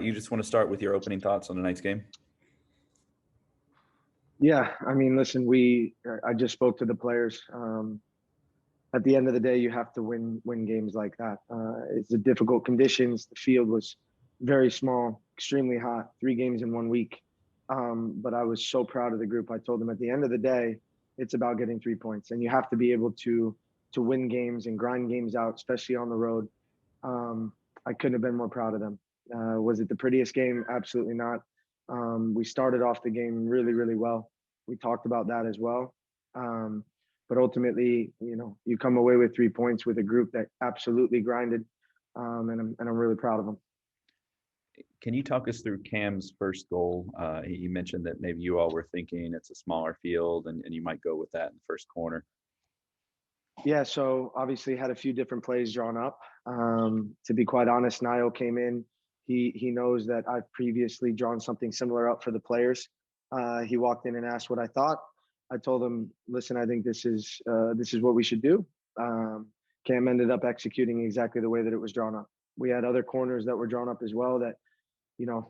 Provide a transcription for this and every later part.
You just want to start with your opening thoughts on tonight's game? Yeah, I mean, listen, I just spoke to the players. At the end of the day, you have to win games like that. It's the difficult conditions. The field was very small, extremely hot, 3 games in 1 week. But I was so proud of the group. I told them at the end of the day, it's about getting 3 points, and you have to be able to win games and grind games out, especially on the road. I couldn't have been more proud of them. Was it the prettiest game? Absolutely not. We started off the game really, really well. We talked about that as well. But ultimately, you come away with 3 points with a group that absolutely grinded, and I'm really proud of them. Can you talk us through Cam's first goal? You mentioned that maybe you all were thinking it's a smaller field and you might go with that in the first corner. Yeah, so obviously had a few different plays drawn up. To be quite honest, Niall came in. He knows that I've previously drawn something similar up for the players. He walked in and asked what I thought. I told him, listen, I think this is what we should do. Cam ended up executing exactly the way that it was drawn up. We had other corners that were drawn up as well that,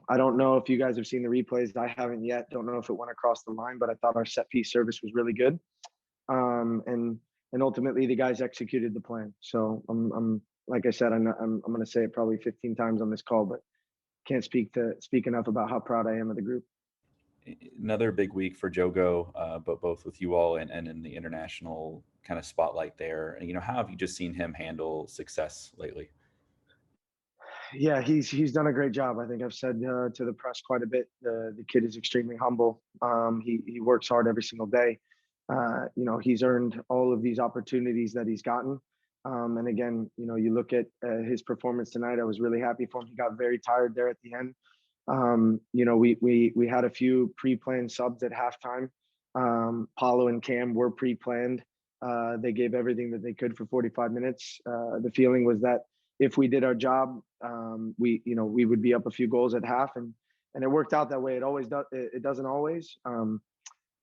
I don't know if you guys have seen the replays. I haven't yet. Don't know if it went across the line, but I thought our set piece service was really good. And ultimately the guys executed the plan. So I'm like I said, I'm going to say it probably 15 times on this call, but can't speak enough about how proud I am of the group. Another big week for Jogo, but both with you all and in the international kind of spotlight there. How have you just seen him handle success lately? Yeah, he's done a great job. I think I've said to the press quite a bit. The kid is extremely humble. He works hard every single day. He's earned all of these opportunities that he's gotten. And again, you look at his performance tonight. I was really happy for him. He got very tired there at the end. We had a few pre-planned subs at halftime. Paulo and Cam were pre-planned. They gave everything that they could for 45 minutes. The feeling was that if we did our job, we would be up a few goals at half, and it worked out that way. It always does. It doesn't always,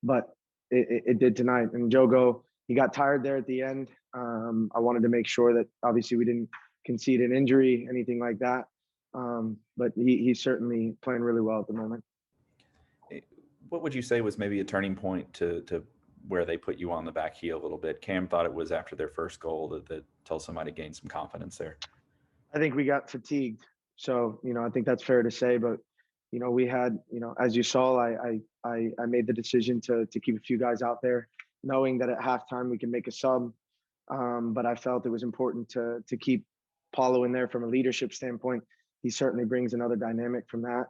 but it did tonight. And Jogo, he got tired there at the end. I wanted to make sure that obviously we didn't concede an injury, anything like that. But he's certainly playing really well at the moment. What would you say was maybe a turning point to where they put you on the back heel a little bit? Cam thought it was after their first goal that Tulsa might have gained some confidence there. I think we got fatigued. So, I think that's fair to say. But, we had, as you saw, I made the decision to keep a few guys out there, knowing that at halftime we can make a sub. But I felt it was important to keep Paulo in there from a leadership standpoint. He certainly brings another dynamic from that.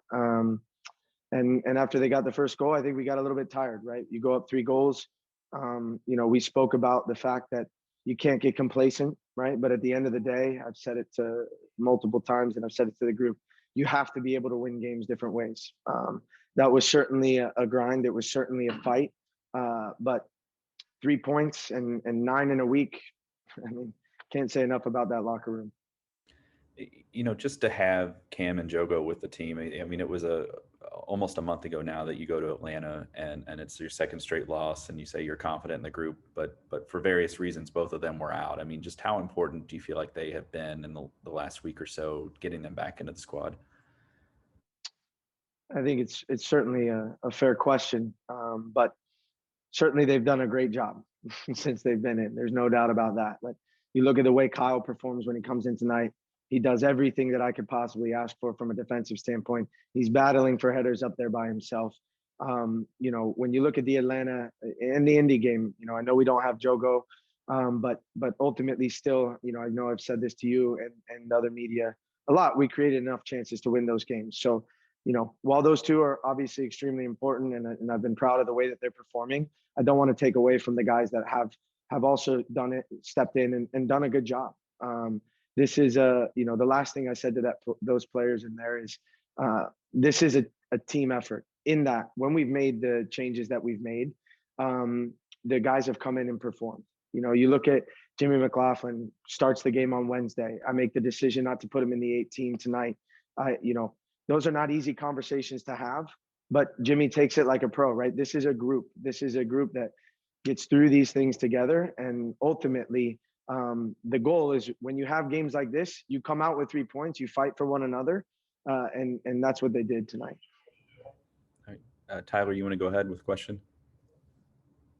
And after they got the first goal, I think we got a little bit tired, right? You go up 3 goals. We spoke about the fact that you can't get complacent, right? But at the end of the day, I've said it to multiple times, and I've said it to the group, you have to be able to win games different ways. That was certainly a grind. It was certainly a fight. But 3 points and 9 in a week, I mean, can't say enough about that locker room. Just to have Cam and Jogo with the team. I mean, it was almost a month ago now that you go to Atlanta and it's your second straight loss, and you say you're confident in the group, but for various reasons, both of them were out. I mean, just how important do you feel like they have been in the last week or so, getting them back into the squad? I think it's certainly a fair question, but certainly they've done a great job since they've been in. There's no doubt about that. But you look at the way Kyle performs when he comes in tonight. He does everything that I could possibly ask for from a defensive standpoint. He's battling for headers up there by himself. When you look at the Atlanta and the Indy game, I know we don't have Jogo, but ultimately still, I know I've said this to you and other media a lot. We created enough chances to win those games. So, while those two are obviously extremely important, and I've been proud of the way that they're performing, I don't want to take away from the guys that have also done it, stepped in and done a good job. This is the last thing I said to those players in there is this is a team effort, in that when we've made the changes that we've made, the guys have come in and performed. You look at Jimmy McLaughlin, starts the game on Wednesday. I make the decision not to put him in the 18 tonight. Those are not easy conversations to have, but Jimmy takes it like a pro, right? This is a group. This is a group that gets through these things together. And ultimately, the goal is when you have games like this, you come out with 3 points, you fight for one another. and that's what they did tonight. All right. Tyler, you want to go ahead with the question?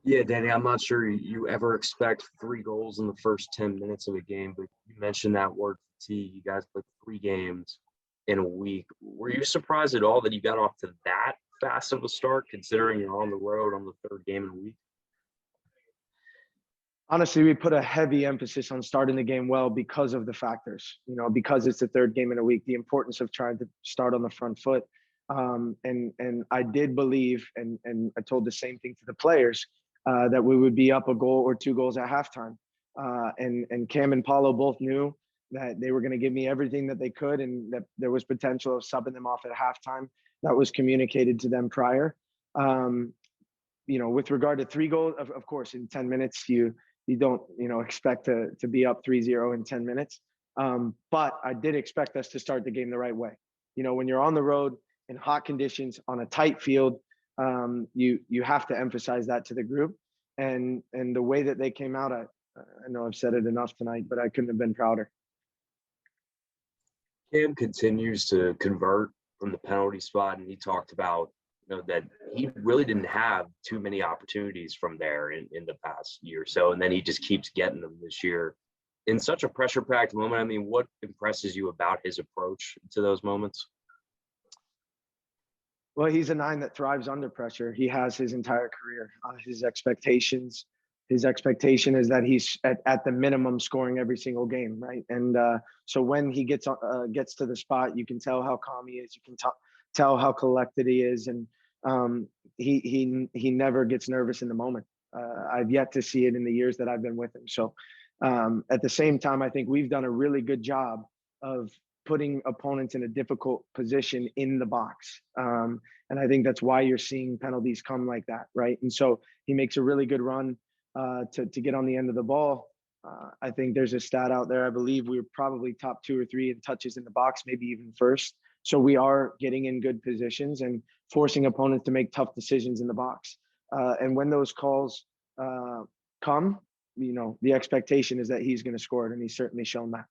Yeah, Danny, I'm not sure you ever expect 3 goals in the first 10 minutes of a game, but you mentioned that word fatigue. You guys played 3 games in a week. Were you surprised at all that you got off to that fast of a start, considering you're on the road on the 3rd game in a week? Honestly, we put a heavy emphasis on starting the game well because of the factors, because it's the 3rd game in a week, the importance of trying to start on the front foot. And I did believe, and I told the same thing to the players, that we would be up a goal or 2 goals at halftime. And Cam and Paulo both knew that they were going to give me everything that they could, and that there was potential of subbing them off at halftime. That was communicated to them prior. With regard to 3 goals, of course, in 10 minutes, you don't, expect to be up 3-0 in 10 minutes. But I did expect us to start the game the right way. When you're on the road in hot conditions on a tight field, you have to emphasize that to the group. And the way that they came out, I know I've said it enough tonight, but I couldn't have been prouder. Cam continues to convert from the penalty spot, and he talked about that he really didn't have too many opportunities from there in the past year or so, and then he just keeps getting them this year in such a pressure-packed moment. I mean, what impresses you about his approach to those moments? Well, he's a 9 that thrives under pressure. He has his entire career. His expectation is that he's at the minimum scoring every single game, right? And so when he gets to the spot, you can tell how calm he is. You can tell how collected he is, and he never gets nervous in the moment. I've yet to see it in the years that I've been with him. So at the same time, I think we've done a really good job of putting opponents in a difficult position in the box. And I think that's why you're seeing penalties come like that, right? And so he makes a really good run to get on the end of the ball. I think there's a stat out there. I believe we were probably top 2 or 3 in touches in the box, maybe even first. So we are getting in good positions and forcing opponents to make tough decisions in the box. And when those calls come, the expectation is that he's going to score it, and he's certainly shown that.